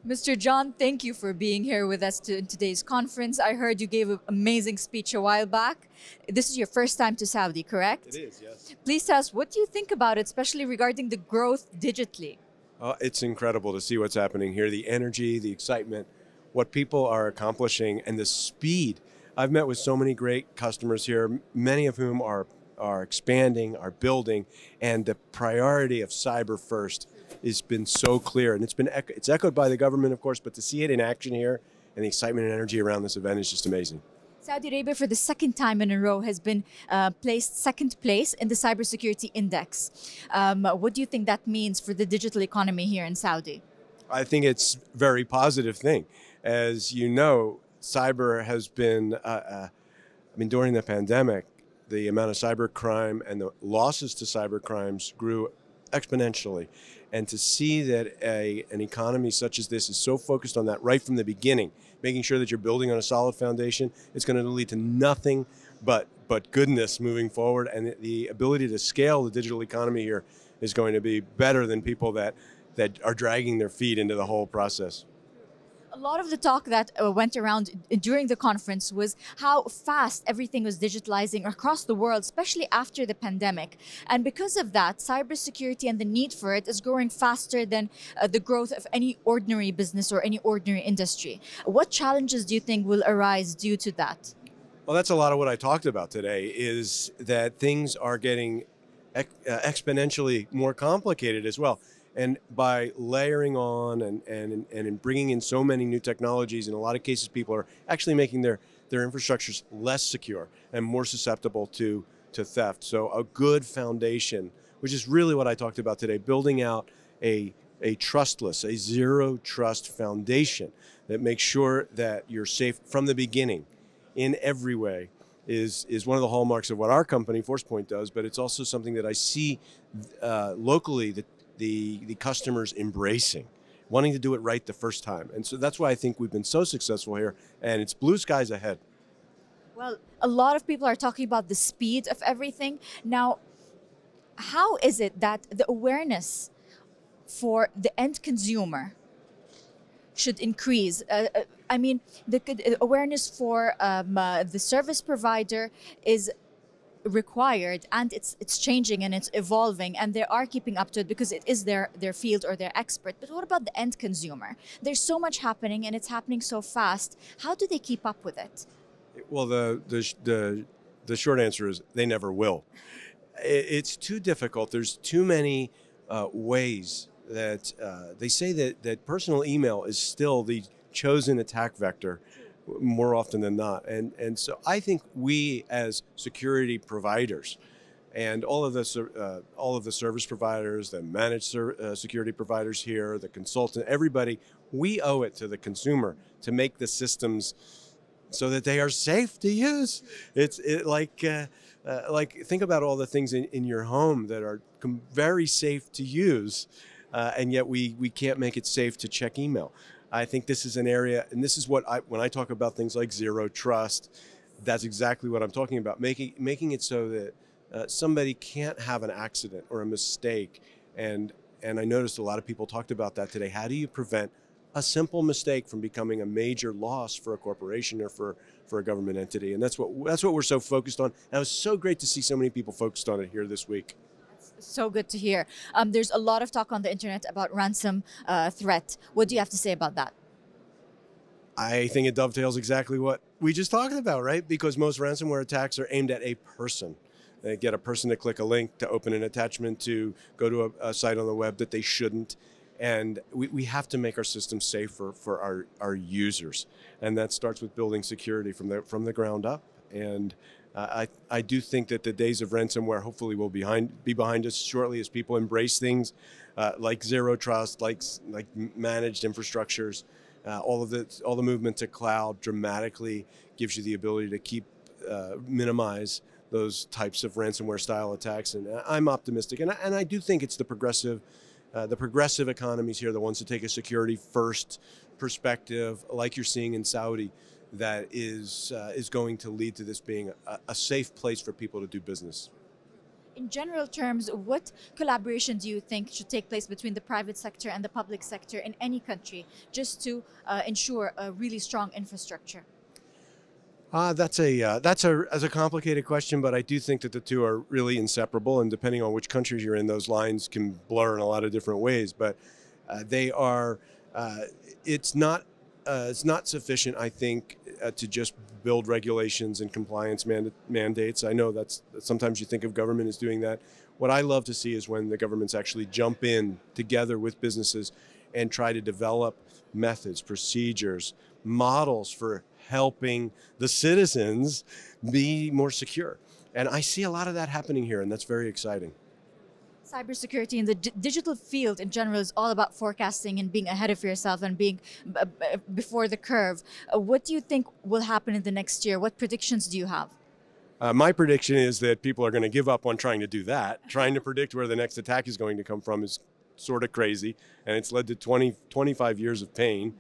Mr. John, thank you for being here with us in today's conference. I heard you gave an amazing speech a while back. This is your first time to Saudi, correct? It is, yes. Please tell us, what do you think about it, especially regarding the growth digitally? It's incredible to see what's happening here, the energy, the excitement, what people are accomplishing, and the speed. I've met with so many great customers here, many of whom are expanding, are building, and the priority of cyber first has been so clear. And it's echoed by the government, of course, but to see it in action here and the excitement and energy around this event is just amazing. Saudi Arabia, for the second time in a row, has been placed second place in the cybersecurity index. What do you think that means for the digital economy here in Saudi? I think it's a very positive thing. As you know, cyber has been, during the pandemic, the amount of cyber crime and the losses to cyber crimes grew exponentially. And to see that an economy such as this is so focused on that right from the beginning, making sure that you're building on a solid foundation, it's going to lead to nothing but goodness moving forward. And the ability to scale the digital economy here is going to be better than people that are dragging their feet into the whole process. A lot of the talk that went around during the conference was how fast everything was digitalizing across the world, especially after the pandemic. And because of that, cybersecurity and the need for it is growing faster than the growth of any ordinary business or any ordinary industry. What challenges do you think will arise due to that? Well, that's a lot of what I talked about today, is that things are getting exponentially more complicated as well. And by layering on and bringing in so many new technologies, in a lot of cases, people are actually making their infrastructures less secure and more susceptible to theft. So a good foundation, which is really what I talked about today, building out a trustless, a zero trust foundation that makes sure that you're safe from the beginning in every way, is one of the hallmarks of what our company, Forcepoint, does. But it's also something that I see locally that the customers embracing, wanting to do it right the first time. And so that's why I think we've been so successful here, and it's blue skies ahead. Well, a lot of people are talking about the speed of everything. Now, how is it that the awareness for the end consumer should increase? The awareness for the service provider is required, and it's changing and it's evolving, and they are keeping up to it because it is their field or their expert. But what about the end consumer? There's so much happening and it's happening so fast. How do they keep up with it? Well, the short answer is they never will. It's too difficult. There's too many ways that they say that personal email is still the chosen attack vector more often than not. And so I think we as security providers and all of the service providers, the managed security providers here, the consultant, everybody, we owe it to the consumer to make the systems so that they are safe to use. Like think about all the things in your home that are very safe to use, and yet we can't make it safe to check email. I think this is an area, and this is what when I talk about things like zero trust, that's exactly what I'm talking about. Making it so that somebody can't have an accident or a mistake. And I noticed a lot of people talked about that today. How do you prevent a simple mistake from becoming a major loss for a corporation or for a government entity? And that's what we're so focused on. And it was so great to see so many people focused on it here this week. So good to hear. There's a lot of talk on the internet about ransom threat. What do you have to say about that? I think it dovetails exactly what we just talked about, right? Because most ransomware attacks are aimed at a person. They get a person to click a link, to open an attachment, to go to a site on the web that they shouldn't. And we have to make our system safer for our users. And that starts with building security from the ground up. And I do think that the days of ransomware hopefully will be behind us shortly, as people embrace things like zero trust, like managed infrastructures. All the movement to cloud dramatically gives you the ability to minimize those types of ransomware style attacks. And I'm optimistic, and I do think it's the progressive economies here, the ones that take a security first perspective, like you're seeing in Saudi, that is going to lead to this being a safe place for people to do business. In general terms, what collaboration do you think should take place between the private sector and the public sector in any country just to ensure a really strong infrastructure? That's a complicated question, but I do think that the two are really inseparable, and depending on which countries you're in, those lines can blur in a lot of different ways. But they are. It's not. It's not sufficient, I think, to just build regulations and compliance mandates. I know that's sometimes you think of government as doing that. What I love to see is when the governments actually jump in together with businesses and try to develop methods, procedures, models for helping the citizens be more secure. And I see a lot of that happening here, and that's very exciting. Cybersecurity in the digital field in general is all about forecasting and being ahead of yourself and being before the curve. What do you think will happen in the next year? What predictions do you have? My prediction is that people are going to give up on trying to do that. Trying to predict where the next attack is going to come from is sort of crazy, and it's led to 25 years of pain.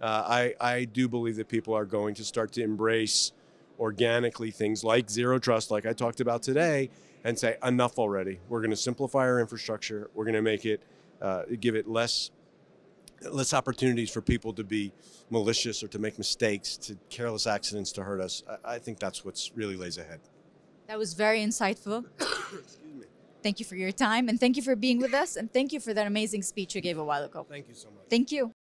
I do believe that people are going to start to embrace organically things like zero trust, like I talked about today, and say, enough already. We're going to simplify our infrastructure. We're going to make it, give it less opportunities for people to be malicious or to make mistakes, to careless accidents to hurt us. I think that's what's really lays ahead. That was very insightful. Excuse me. Thank you for your time, and thank you for being with us, and thank you for that amazing speech you gave a while ago. Thank you so much. Thank you.